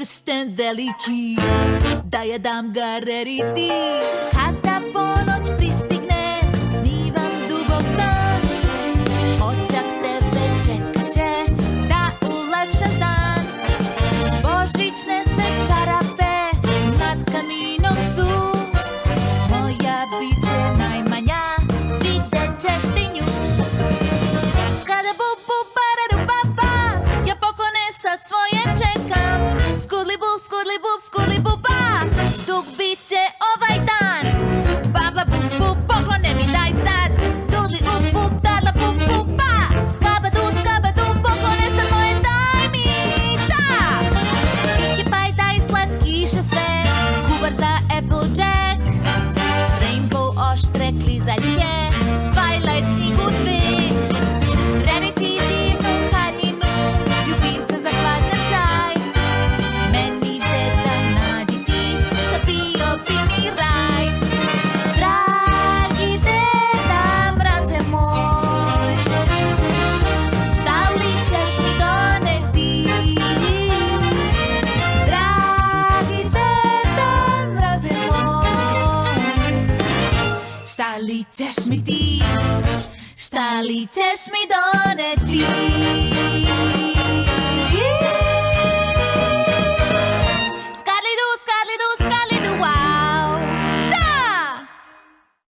prsten veliki, da ja dam ga reriti. Kada ponoć pristigne, snivam dubok san. Očak tebe čekat će da ulepšaš dan. Božićne sve čarape nad kaminom su. Moja bit će najmanja, vidjet ćeš ti nju. Skada bu bu bararu baba, ja poklone sad svoje čekam. Skudli bu ba, dug bit će ovaj dan. Baba bu bu, poklone mi daj sad. Dudli up up, dadla bu bu ba. Skaba du, poklone sad moje daj mi, da. Pinkie Pie daj slatkiše sve, kuvar za Applejack. Rainbow oštre klizaljke, Twilight knjigu dve. Rarity divnu haljinu, ljubimca za Fluttershy. Meni deda nađi ti, šta bio bi mi raj. Dragi deda mraze moj, šta li ćeš mi doneti? Dragi deda mraze moj, šta li ćeš mi ti? Šta li ćeš mi doneti?